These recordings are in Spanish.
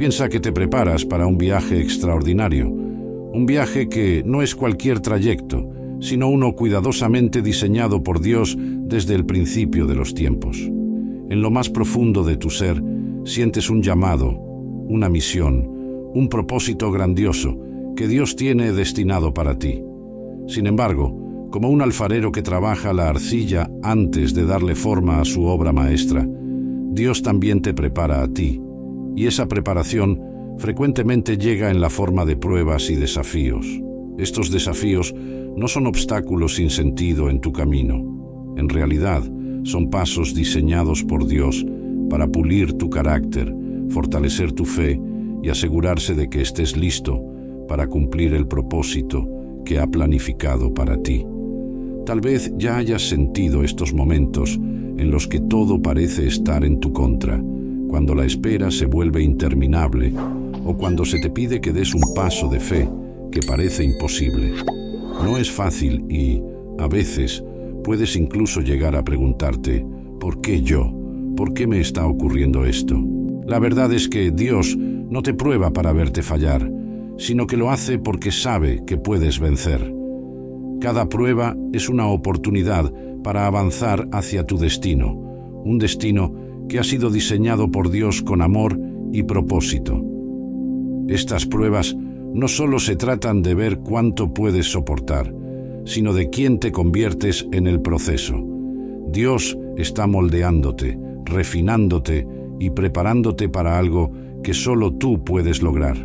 Piensa que te preparas para un viaje extraordinario, un viaje que no es cualquier trayecto, sino uno cuidadosamente diseñado por Dios desde el principio de los tiempos. En lo más profundo de tu ser, sientes un llamado, una misión, un propósito grandioso que Dios tiene destinado para ti. Sin embargo, como un alfarero que trabaja la arcilla antes de darle forma a su obra maestra, Dios también te prepara a ti, y esa preparación frecuentemente llega en la forma de pruebas y desafíos. Estos desafíos no son obstáculos sin sentido en tu camino. En realidad, son pasos diseñados por Dios para pulir tu carácter, fortalecer tu fe y asegurarse de que estés listo para cumplir el propósito que ha planificado para ti. Tal vez ya hayas sentido estos momentos en los que todo parece estar en tu contra, cuando la espera se vuelve interminable o cuando se te pide que des un paso de fe que parece imposible. No es fácil y, a veces, puedes incluso llegar a preguntarte, ¿por qué yo? ¿Por qué me está ocurriendo esto? La verdad es que Dios no te prueba para verte fallar, sino que lo hace porque sabe que puedes vencer. Cada prueba es una oportunidad para avanzar hacia tu destino, un destino que ha sido diseñado por Dios con amor y propósito. Estas pruebas no solo se tratan de ver cuánto puedes soportar, sino de quién te conviertes en el proceso. Dios está moldeándote, refinándote y preparándote para algo que solo tú puedes lograr.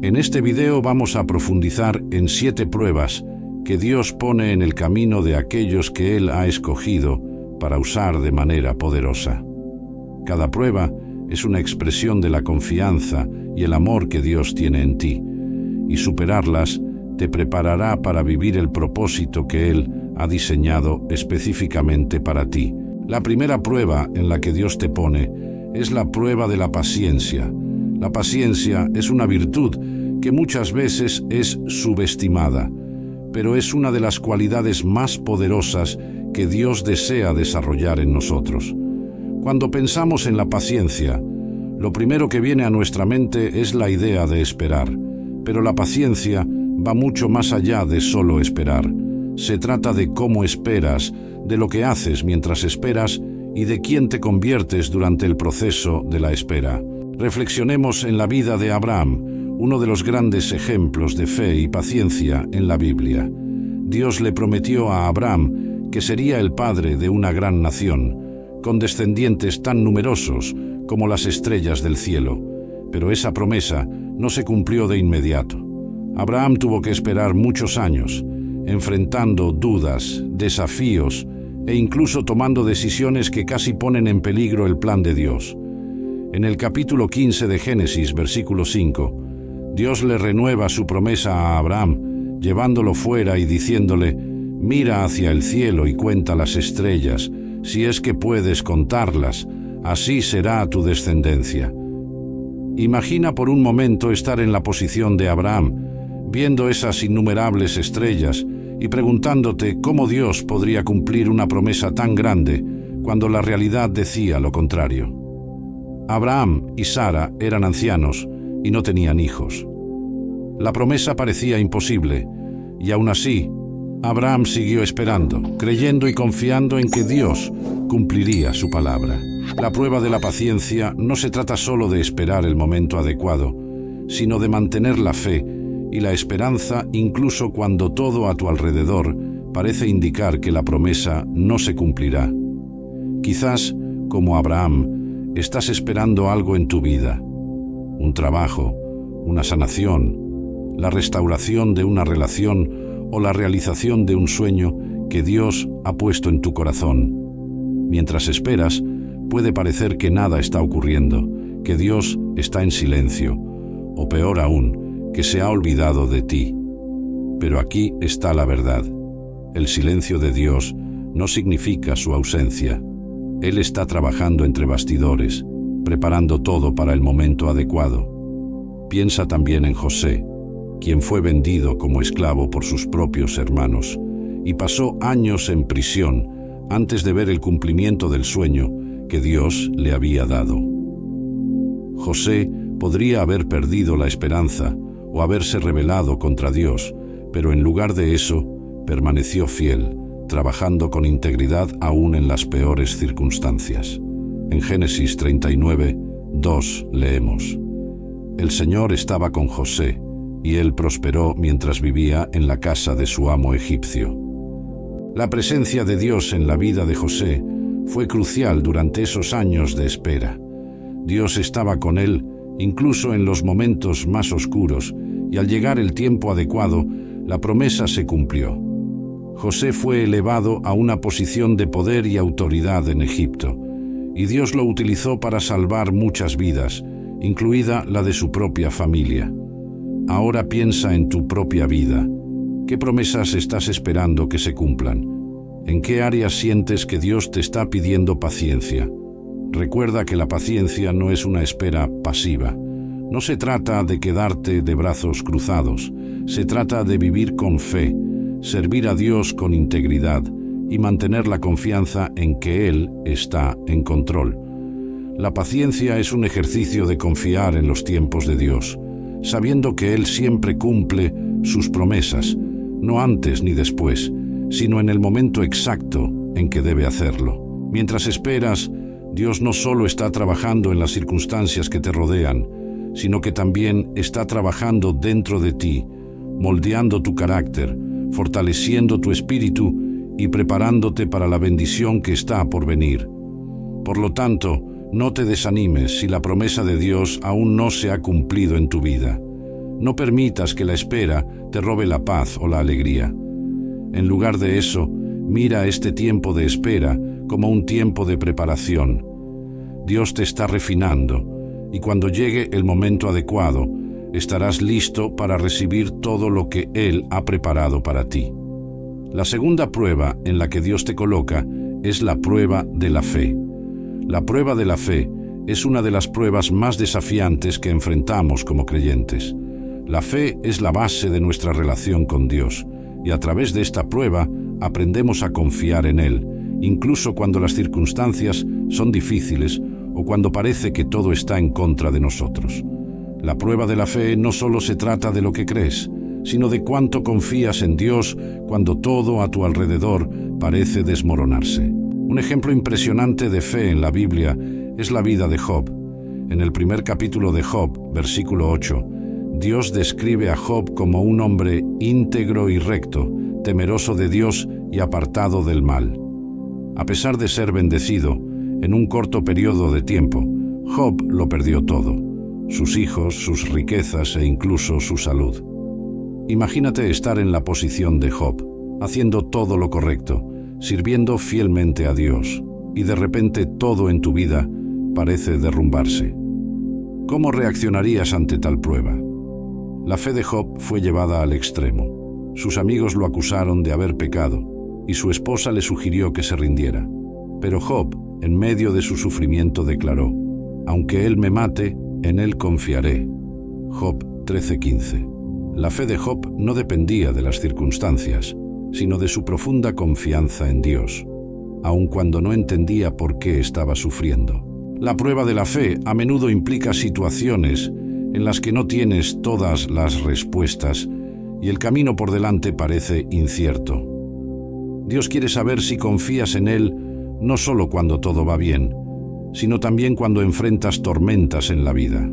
En este video vamos a profundizar en 7 pruebas que Dios pone en el camino de aquellos que Él ha escogido para usar de manera poderosa. Cada prueba es una expresión de la confianza y el amor que Dios tiene en ti, y superarlas te preparará para vivir el propósito que Él ha diseñado específicamente para ti. La primera prueba en la que Dios te pone es la prueba de la paciencia. La paciencia es una virtud que muchas veces es subestimada, pero es una de las cualidades más poderosas que Dios desea desarrollar en nosotros. Cuando pensamos en la paciencia, lo primero que viene a nuestra mente es la idea de esperar, pero la paciencia va mucho más allá de solo esperar. Se trata de cómo esperas, de lo que haces mientras esperas y de quién te conviertes durante el proceso de la espera. Reflexionemos en la vida de Abraham, uno de los grandes ejemplos de fe y paciencia en la Biblia. Dios le prometió a Abraham que sería el padre de una gran nación, con descendientes tan numerosos como las estrellas del cielo, pero esa promesa no se cumplió de inmediato. Abraham tuvo que esperar muchos años, enfrentando dudas, desafíos e incluso tomando decisiones que casi ponen en peligro el plan de Dios. En el capítulo 15 de Génesis, versículo 5, Dios le renueva su promesa a Abraham, llevándolo fuera y diciéndole: «Mira hacia el cielo y cuenta las estrellas, si es que puedes contarlas, así será tu descendencia». Imagina por un momento estar en la posición de Abraham, viendo esas innumerables estrellas y preguntándote cómo Dios podría cumplir una promesa tan grande cuando la realidad decía lo contrario. Abraham y Sara eran ancianos y no tenían hijos. La promesa parecía imposible, y aún así, Abraham siguió esperando, creyendo y confiando en que Dios cumpliría su palabra. La prueba de la paciencia no se trata solo de esperar el momento adecuado, sino de mantener la fe y la esperanza incluso cuando todo a tu alrededor parece indicar que la promesa no se cumplirá. Quizás, como Abraham, estás esperando algo en tu vida: un trabajo, una sanación, la restauración de una relación o la realización de un sueño que Dios ha puesto en tu corazón. Mientras esperas, puede parecer que nada está ocurriendo, que Dios está en silencio, o peor aún, que se ha olvidado de ti. Pero aquí está la verdad. El silencio de Dios no significa su ausencia. Él está trabajando entre bastidores, preparando todo para el momento adecuado. Piensa también en José, quien fue vendido como esclavo por sus propios hermanos y pasó años en prisión antes de ver el cumplimiento del sueño que Dios le había dado. José Podría haber perdido la esperanza o haberse rebelado contra Dios, pero en lugar de eso, permaneció fiel, trabajando con integridad aún en las peores circunstancias. En Génesis 39, 2 leemos: El Señor estaba con José, y él prosperó mientras vivía en la casa de su amo egipcio. La presencia de Dios en la vida de José fue crucial durante esos años de espera. Dios estaba con él incluso en los momentos más oscuros, y al llegar el tiempo adecuado, la promesa se cumplió. José fue elevado a una posición de poder y autoridad en Egipto, y Dios lo utilizó para salvar muchas vidas, incluida la de su propia familia. Ahora piensa en tu propia vida. ¿Qué promesas estás esperando que se cumplan? ¿En qué áreas sientes que Dios te está pidiendo paciencia? Recuerda que la paciencia no es una espera pasiva. No se trata de quedarte de brazos cruzados. Se trata de vivir con fe, servir a Dios con integridad y mantener la confianza en que Él está en control. La paciencia es un ejercicio de confiar en los tiempos de Dios, sabiendo que Él siempre cumple sus promesas, no antes ni después, sino en el momento exacto en que debe hacerlo. Mientras esperas, Dios no solo está trabajando en las circunstancias que te rodean, sino que también está trabajando dentro de ti, moldeando tu carácter, fortaleciendo tu espíritu y preparándote para la bendición que está por venir. Por lo tanto, no te desanimes si la promesa de Dios aún no se ha cumplido en tu vida. No permitas que la espera te robe la paz o la alegría. En lugar de eso, mira este tiempo de espera como un tiempo de preparación. Dios te está refinando, y cuando llegue el momento adecuado, estarás listo para recibir todo lo que Él ha preparado para ti. La segunda prueba en la que Dios te coloca es la prueba de la fe. La prueba de la fe es una de las pruebas más desafiantes que enfrentamos como creyentes. La fe es la base de nuestra relación con Dios, y a través de esta prueba aprendemos a confiar en Él, incluso cuando las circunstancias son difíciles o cuando parece que todo está en contra de nosotros. La prueba de la fe no solo se trata de lo que crees, sino de cuánto confías en Dios cuando todo a tu alrededor parece desmoronarse. Un ejemplo impresionante de fe en la Biblia es la vida de Job. En el primer capítulo de Job, versículo 8, Dios describe a Job como un hombre íntegro y recto, temeroso de Dios y apartado del mal. A pesar de ser bendecido, en un corto periodo de tiempo, Job lo perdió todo: sus hijos, sus riquezas e incluso su salud. Imagínate estar en la posición de Job, haciendo todo lo correcto, sirviendo fielmente a Dios, y de repente todo en tu vida parece derrumbarse. ¿Cómo reaccionarías ante tal prueba? La fe de Job fue llevada al extremo. Sus amigos lo acusaron de haber pecado, y su esposa le sugirió que se rindiera. Pero Job, en medio de su sufrimiento, declaró: «Aunque él me mate, en él confiaré». Job 13:15. La fe de Job no dependía de las circunstancias, sino de su profunda confianza en Dios, aun cuando no entendía por qué estaba sufriendo. La prueba de la fe a menudo implica situaciones en las que no tienes todas las respuestas y el camino por delante parece incierto. Dios quiere saber si confías en Él no solo cuando todo va bien, sino también cuando enfrentas tormentas en la vida.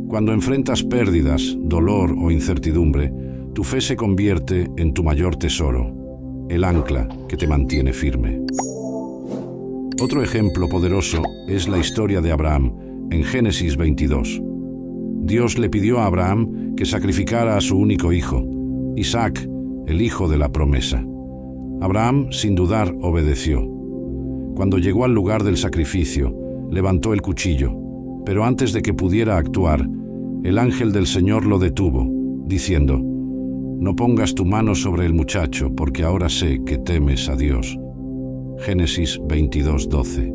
Cuando enfrentas pérdidas, dolor o incertidumbre, tu fe se convierte en tu mayor tesoro, el ancla que te mantiene firme. Otro ejemplo poderoso es la historia de Abraham en Génesis 22. Dios le pidió a Abraham que sacrificara a su único hijo, Isaac, el hijo de la promesa. Abraham, sin dudar, obedeció. Cuando llegó al lugar del sacrificio, levantó el cuchillo, pero antes de que pudiera actuar, el ángel del Señor lo detuvo, diciendo: «No pongas tu mano sobre el muchacho, porque ahora sé que temes a Dios». Génesis 22:12.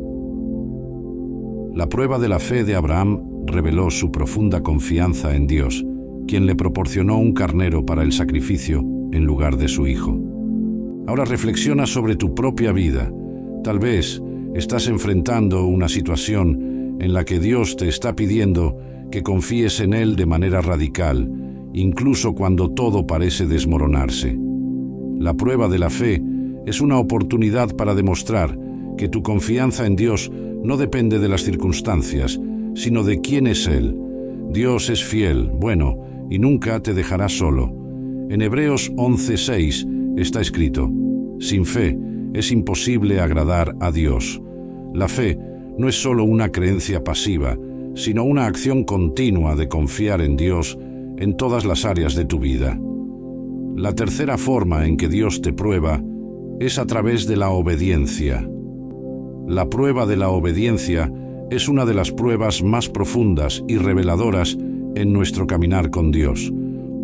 La prueba de la fe de Abraham reveló su profunda confianza en Dios, quien le proporcionó un carnero para el sacrificio en lugar de su hijo. Ahora reflexiona sobre tu propia vida. Tal vez estás enfrentando una situación en la que Dios te está pidiendo que confíes en Él de manera radical, incluso cuando todo parece desmoronarse. La prueba de la fe es una oportunidad para demostrar que tu confianza en Dios no depende de las circunstancias, sino de quién es Él. Dios es fiel, bueno, y nunca te dejará solo. En Hebreos 11:6 está escrito: sin fe es imposible agradar a Dios. La fe no es solo una creencia pasiva, sino una acción continua de confiar en Dios en todas las áreas de tu vida. La tercera forma en que Dios te prueba es a través de la obediencia. La prueba de la obediencia es una de las pruebas más profundas y reveladoras en nuestro caminar con Dios.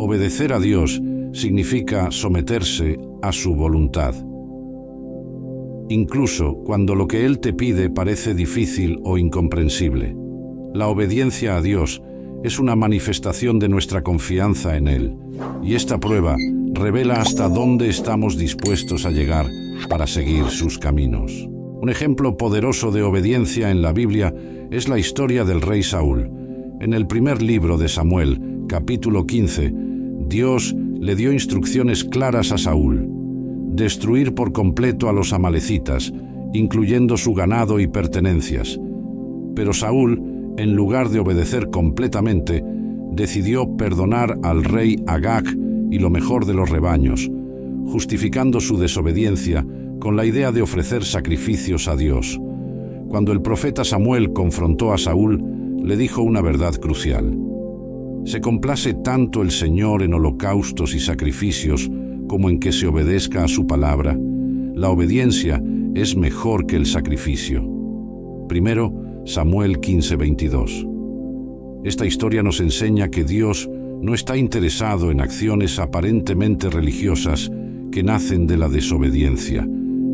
Obedecer a Dios significa someterse a su voluntad. Incluso cuando lo que Él te pide parece difícil o incomprensible. La obediencia a Dios es una manifestación de nuestra confianza en Él, y esta prueba revela hasta dónde estamos dispuestos a llegar para seguir sus caminos. Un ejemplo poderoso de obediencia en la Biblia es la historia del rey Saúl. En el primer libro de Samuel, capítulo 15, Dios le dio instrucciones claras a Saúl: destruir por completo a los amalecitas, incluyendo su ganado y pertenencias. Pero Saúl, en lugar de obedecer completamente, decidió perdonar al rey Agag y lo mejor de los rebaños, justificando su desobediencia con la idea de ofrecer sacrificios a Dios. Cuando el profeta Samuel confrontó a Saúl, le dijo una verdad crucial: ¿se complace tanto el Señor en holocaustos y sacrificios como en que se obedezca a su palabra? La obediencia es mejor que el sacrificio. Primero Samuel 15:22. Esta historia nos enseña que Dios no está interesado en acciones aparentemente religiosas que nacen de la desobediencia.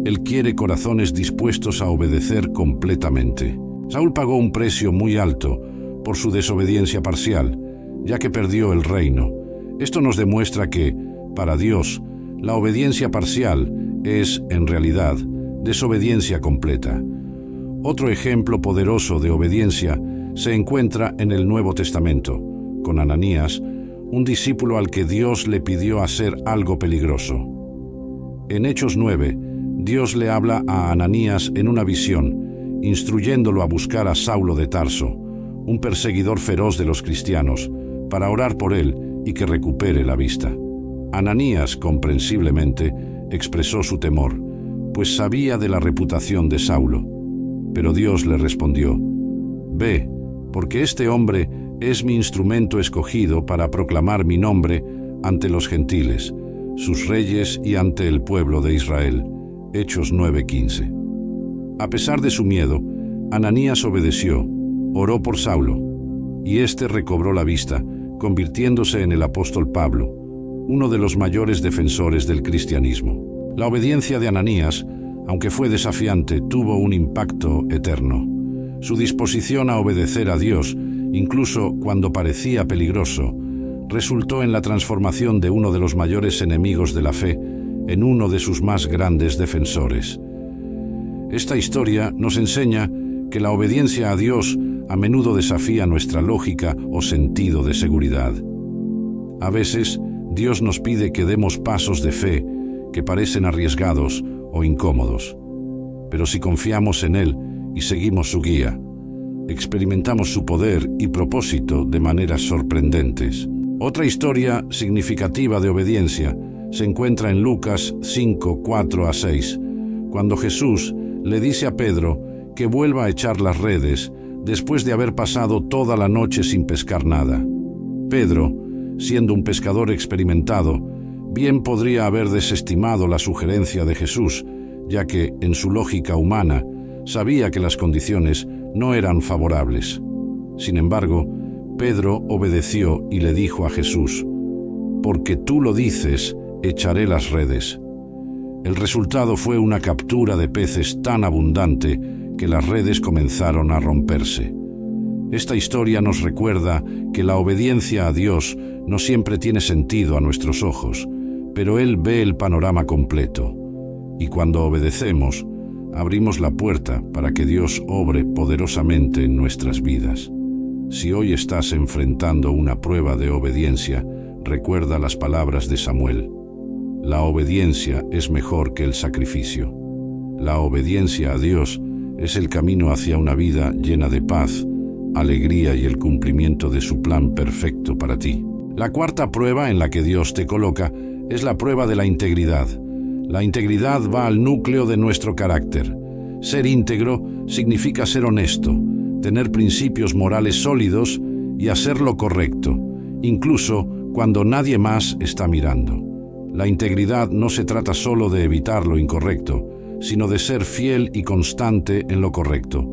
Él quiere corazones dispuestos a obedecer completamente. Saúl pagó un precio muy alto por su desobediencia parcial, ya que perdió el reino. Esto nos demuestra que, para Dios, la obediencia parcial es, en realidad, desobediencia completa. Otro ejemplo poderoso de obediencia se encuentra en el Nuevo Testamento, con Ananías, un discípulo al que Dios le pidió hacer algo peligroso. En Hechos 9, Dios le habla a Ananías en una visión, instruyéndolo a buscar a Saulo de Tarso, un perseguidor feroz de los cristianos, para orar por él y que recupere la vista. Ananías, comprensiblemente, expresó su temor, pues sabía de la reputación de Saulo. Pero Dios le respondió: «Ve, porque este hombre es mi instrumento escogido para proclamar mi nombre ante los gentiles, sus reyes y ante el pueblo de Israel». Hechos 9:15. A pesar de su miedo, Ananías obedeció, oró por Saulo, y éste recobró la vista, convirtiéndose en el apóstol Pablo, uno de los mayores defensores del cristianismo. La obediencia de Ananías, aunque fue desafiante, tuvo un impacto eterno. Su disposición a obedecer a Dios, incluso cuando parecía peligroso, resultó en la transformación de uno de los mayores enemigos de la fe en uno de sus más grandes defensores. Esta historia nos enseña que la obediencia a Dios a menudo desafía nuestra lógica o sentido de seguridad. A veces, Dios nos pide que demos pasos de fe que parecen arriesgados o incómodos. Pero si confiamos en Él y seguimos su guía, experimentamos su poder y propósito de maneras sorprendentes. Otra historia significativa de obediencia se encuentra en Lucas 5:4-6, cuando Jesús le dice a Pedro que vuelva a echar las redes después de haber pasado toda la noche sin pescar nada. Pedro, siendo un pescador experimentado, bien podría haber desestimado la sugerencia de Jesús, ya que, en su lógica humana, sabía que las condiciones no eran favorables. Sin embargo, Pedro obedeció y le dijo a Jesús: «Porque tú lo dices, echaré las redes». El resultado fue una captura de peces tan abundante que las redes comenzaron a romperse. Esta historia nos recuerda que la obediencia a Dios no siempre tiene sentido a nuestros ojos, pero Él ve el panorama completo. Y cuando obedecemos, abrimos la puerta para que Dios obre poderosamente en nuestras vidas. Si hoy estás enfrentando una prueba de obediencia, recuerda las palabras de Samuel. La obediencia es mejor que el sacrificio. La obediencia a Dios es el camino hacia una vida llena de paz, alegría y el cumplimiento de su plan perfecto para ti. La cuarta prueba en la que Dios te coloca es la prueba de la integridad. La integridad va al núcleo de nuestro carácter. Ser íntegro significa ser honesto, tener principios morales sólidos y hacer lo correcto, incluso cuando nadie más está mirando. La integridad no se trata solo de evitar lo incorrecto, sino de ser fiel y constante en lo correcto,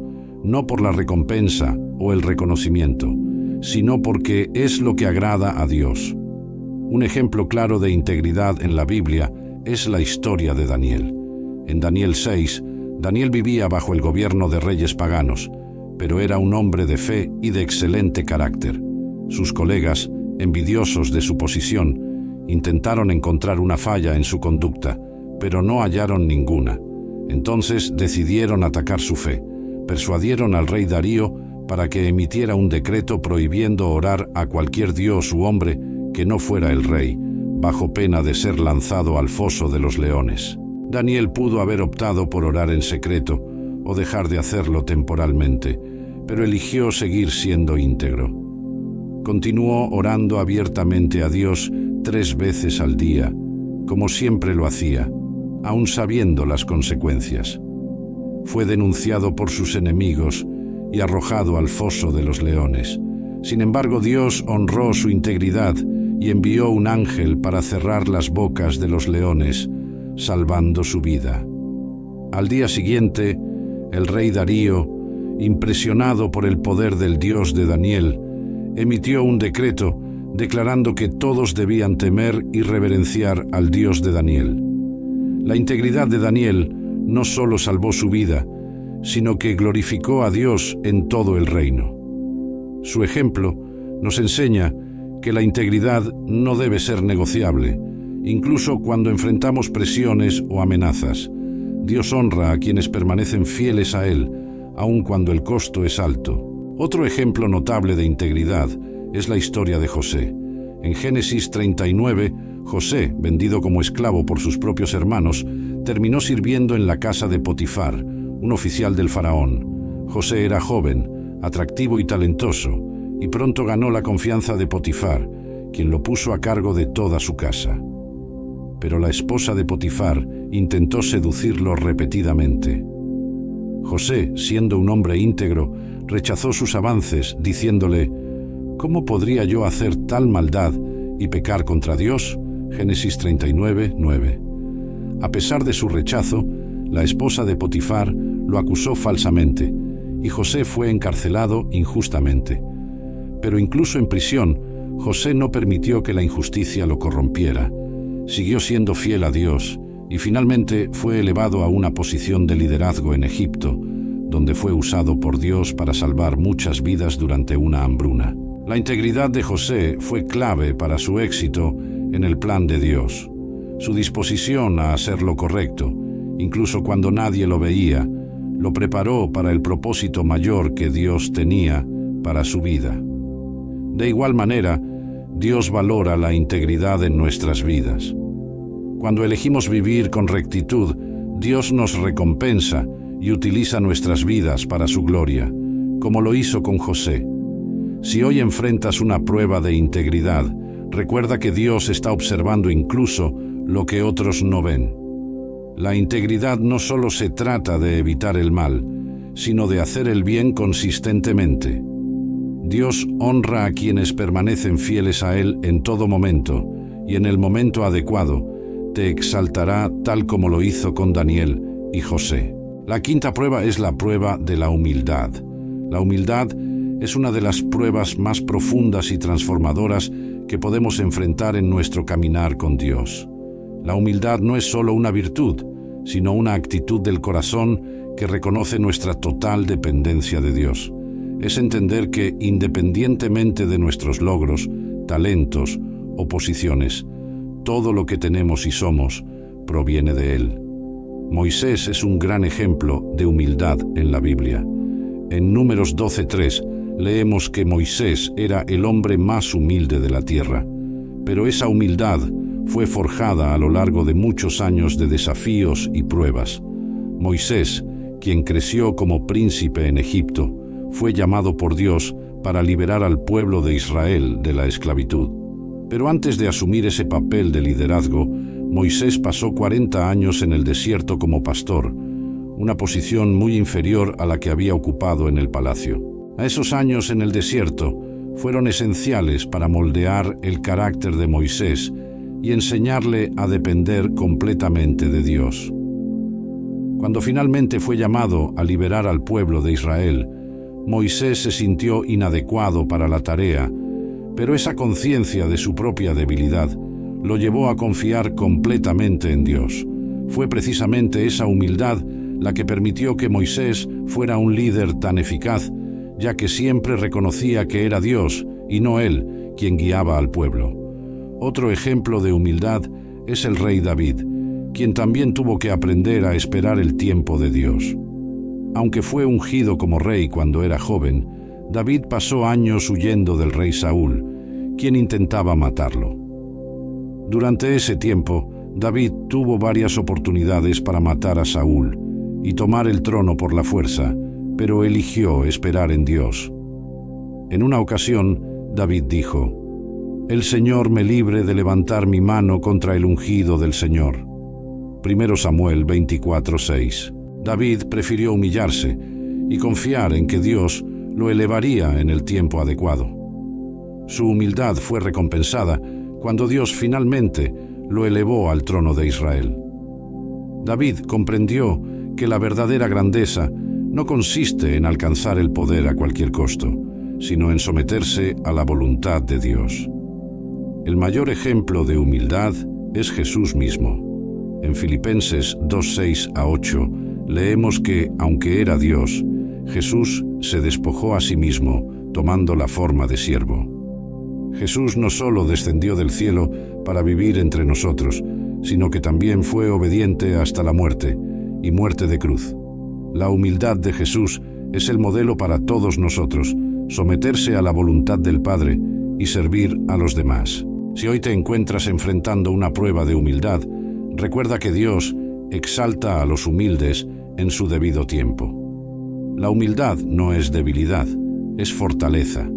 no por la recompensa o el reconocimiento, sino porque es lo que agrada a Dios. Un ejemplo claro de integridad en la Biblia es la historia de Daniel. En Daniel 6, Daniel vivía bajo el gobierno de reyes paganos, pero era un hombre de fe y de excelente carácter. Sus colegas, envidiosos de su posición, intentaron encontrar una falla en su conducta, pero no hallaron ninguna. Entonces decidieron atacar su fe. Persuadieron al rey Darío para que emitiera un decreto prohibiendo orar a cualquier dios u hombre que no fuera el rey, bajo pena de ser lanzado al foso de los leones. Daniel pudo haber optado por orar en secreto o dejar de hacerlo temporalmente, pero eligió seguir siendo íntegro. Continuó orando abiertamente a Dios 3 veces al día, como siempre lo hacía, aun sabiendo las consecuencias. Fue denunciado por sus enemigos y arrojado al foso de los leones. Sin embargo, Dios honró su integridad y envió un ángel para cerrar las bocas de los leones, salvando su vida. Al día siguiente, el rey Darío, impresionado por el poder del Dios de Daniel, emitió un decreto declarando que todos debían temer y reverenciar al Dios de Daniel. La integridad de Daniel no solo salvó su vida, sino que glorificó a Dios en todo el reino. Su ejemplo nos enseña que la integridad no debe ser negociable, incluso cuando enfrentamos presiones o amenazas. Dios honra a quienes permanecen fieles a Él, aun cuando el costo es alto. Otro ejemplo notable de integridad es la historia de José. En Génesis 39, José, vendido como esclavo por sus propios hermanos, terminó sirviendo en la casa de Potifar, un oficial del faraón. José era joven, atractivo y talentoso, y pronto ganó la confianza de Potifar, quien lo puso a cargo de toda su casa. Pero la esposa de Potifar intentó seducirlo repetidamente. José, siendo un hombre íntegro, rechazó sus avances, diciéndole: ¿cómo podría yo hacer tal maldad y pecar contra Dios? Génesis 39, 9. A pesar de su rechazo, la esposa de Potifar lo acusó falsamente, y José fue encarcelado injustamente. Pero incluso en prisión, José no permitió que la injusticia lo corrompiera. Siguió siendo fiel a Dios, y finalmente fue elevado a una posición de liderazgo en Egipto, donde fue usado por Dios para salvar muchas vidas durante una hambruna. La integridad de José fue clave para su éxito en el plan de Dios. Su disposición a hacer lo correcto, incluso cuando nadie lo veía, lo preparó para el propósito mayor que Dios tenía para su vida. De igual manera, Dios valora la integridad en nuestras vidas. Cuando elegimos vivir con rectitud, Dios nos recompensa y utiliza nuestras vidas para su gloria, como lo hizo con José. Si hoy enfrentas una prueba de integridad, recuerda que Dios está observando incluso lo que otros no ven. La integridad no solo se trata de evitar el mal, sino de hacer el bien consistentemente. Dios honra a quienes permanecen fieles a Él en todo momento, y en el momento adecuado te exaltará tal como lo hizo con Daniel y José. La quinta prueba es la prueba de la humildad. La humildad es una de las pruebas más profundas y transformadoras que podemos enfrentar en nuestro caminar con Dios. La humildad no es solo una virtud, sino una actitud del corazón que reconoce nuestra total dependencia de Dios. Es entender que, independientemente de nuestros logros, talentos o posiciones, todo lo que tenemos y somos proviene de Él. Moisés es un gran ejemplo de humildad en la Biblia. En Números 12:3, leemos que Moisés era el hombre más humilde de la tierra, pero esa humildad fue forjada a lo largo de muchos años de desafíos y pruebas. Moisés, quien creció como príncipe en Egipto, fue llamado por Dios para liberar al pueblo de Israel de la esclavitud. Pero antes de asumir ese papel de liderazgo, Moisés pasó 40 años en el desierto como pastor, una posición muy inferior a la que había ocupado en el palacio. A esos años en el desierto fueron esenciales para moldear el carácter de Moisés y enseñarle a depender completamente de Dios. Cuando finalmente fue llamado a liberar al pueblo de Israel, Moisés se sintió inadecuado para la tarea, pero esa conciencia de su propia debilidad lo llevó a confiar completamente en Dios. Fue precisamente esa humildad la que permitió que Moisés fuera un líder tan eficaz, ya que siempre reconocía que era Dios y no él quien guiaba al pueblo. Otro ejemplo de humildad es el rey David, quien también tuvo que aprender a esperar el tiempo de Dios. Aunque fue ungido como rey cuando era joven, David pasó años huyendo del rey Saúl, quien intentaba matarlo. Durante ese tiempo, David tuvo varias oportunidades para matar a Saúl y tomar el trono por la fuerza, pero eligió esperar en Dios. En una ocasión, David dijo: «El Señor me libre de levantar mi mano contra el ungido del Señor». 1 Samuel 24:6. David prefirió humillarse y confiar en que Dios lo elevaría en el tiempo adecuado. Su humildad fue recompensada cuando Dios finalmente lo elevó al trono de Israel. David comprendió que la verdadera grandeza no consiste en alcanzar el poder a cualquier costo, sino en someterse a la voluntad de Dios. El mayor ejemplo de humildad es Jesús mismo. En Filipenses 2:6-8 leemos que, aunque era Dios, Jesús se despojó a sí mismo, tomando la forma de siervo. Jesús no solo descendió del cielo para vivir entre nosotros, sino que también fue obediente hasta la muerte, y muerte de cruz. La humildad de Jesús es el modelo para todos nosotros, someterse a la voluntad del Padre y servir a los demás. Si hoy te encuentras enfrentando una prueba de humildad, recuerda que Dios exalta a los humildes en su debido tiempo. La humildad no es debilidad, es fortaleza.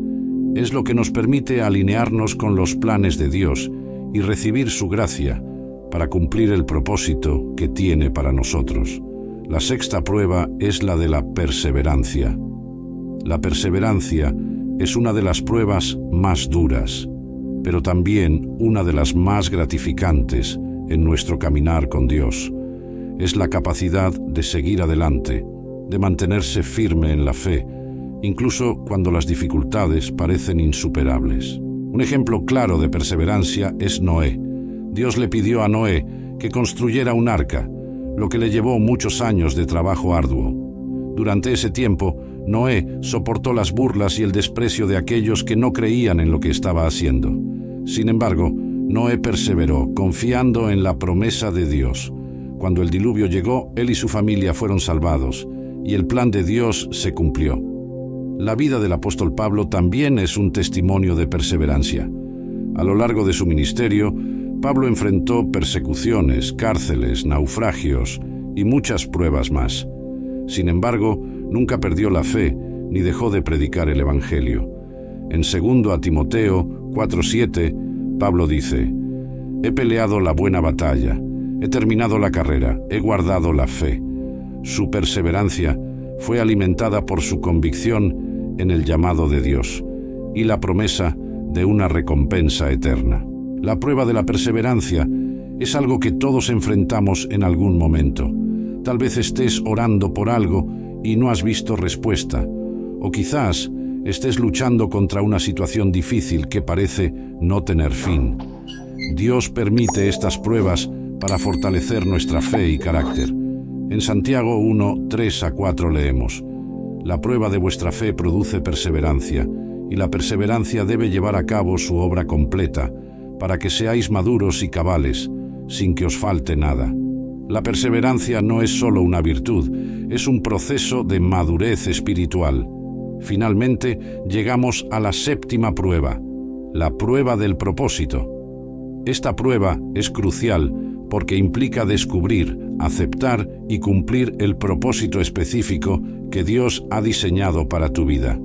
Es lo que nos permite alinearnos con los planes de Dios y recibir su gracia para cumplir el propósito que tiene para nosotros. La sexta prueba es la de la perseverancia. La perseverancia es una de las pruebas más duras, pero también una de las más gratificantes en nuestro caminar con Dios. Es la capacidad de seguir adelante, de mantenerse firme en la fe, incluso cuando las dificultades parecen insuperables. Un ejemplo claro de perseverancia es Noé. Dios le pidió a Noé que construyera un arca, lo que le llevó muchos años de trabajo arduo. Durante ese tiempo, Noé soportó las burlas y el desprecio de aquellos que no creían en lo que estaba haciendo. Sin embargo, Noé perseveró, confiando en la promesa de Dios. Cuando el diluvio llegó, él y su familia fueron salvados, y el plan de Dios se cumplió. La vida del apóstol Pablo también es un testimonio de perseverancia. A lo largo de su ministerio, Pablo enfrentó persecuciones, cárceles, naufragios y muchas pruebas más. Sin embargo, nunca perdió la fe ni dejó de predicar el Evangelio. En 2 Timoteo 4:7, Pablo dice: «He peleado la buena batalla, he terminado la carrera, he guardado la fe». Su perseverancia fue alimentada por su convicción en el llamado de Dios y la promesa de una recompensa eterna. La prueba de la perseverancia es algo que todos enfrentamos en algún momento. Tal vez estés orando por algo y no has visto respuesta, o quizás estés luchando contra una situación difícil que parece no tener fin. Dios permite estas pruebas para fortalecer nuestra fe y carácter. En Santiago 1:3-4 leemos: «La prueba de vuestra fe produce perseverancia, y la perseverancia debe llevar a cabo su obra completa, para que seáis maduros y cabales, sin que os falte nada». La perseverancia no es solo una virtud, es un proceso de madurez espiritual. Finalmente, llegamos a la séptima prueba, la prueba del propósito. Esta prueba es crucial porque implica descubrir, aceptar y cumplir el propósito específico que Dios ha diseñado para tu vida.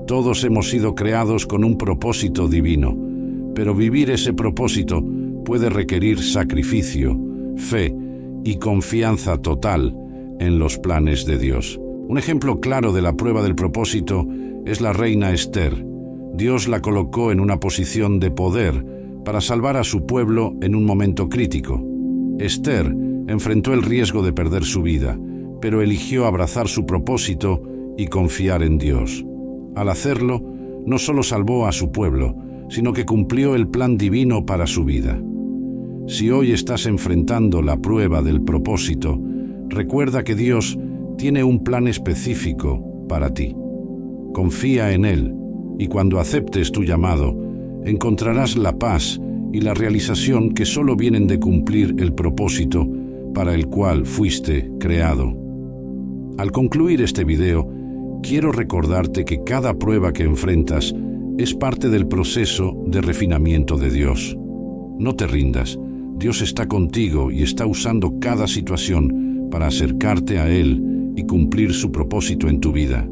Todos hemos sido creados con un propósito divino, pero vivir ese propósito puede requerir sacrificio, fe y confianza total en los planes de Dios. Un ejemplo claro de la prueba del propósito es la reina Esther. Dios la colocó en una posición de poder para salvar a su pueblo en un momento crítico. Esther enfrentó el riesgo de perder su vida, pero eligió abrazar su propósito y confiar en Dios. Al hacerlo, no solo salvó a su pueblo, sino que cumplió el plan divino para su vida. Si hoy estás enfrentando la prueba del propósito, recuerda que Dios tiene un plan específico para ti. Confía en Él, y cuando aceptes tu llamado, encontrarás la paz y la realización que solo vienen de cumplir el propósito para el cual fuiste creado. Al concluir este video, quiero recordarte que cada prueba que enfrentas es parte del proceso de refinamiento de Dios. No te rindas. Dios está contigo y está usando cada situación para acercarte a Él y cumplir su propósito en tu vida.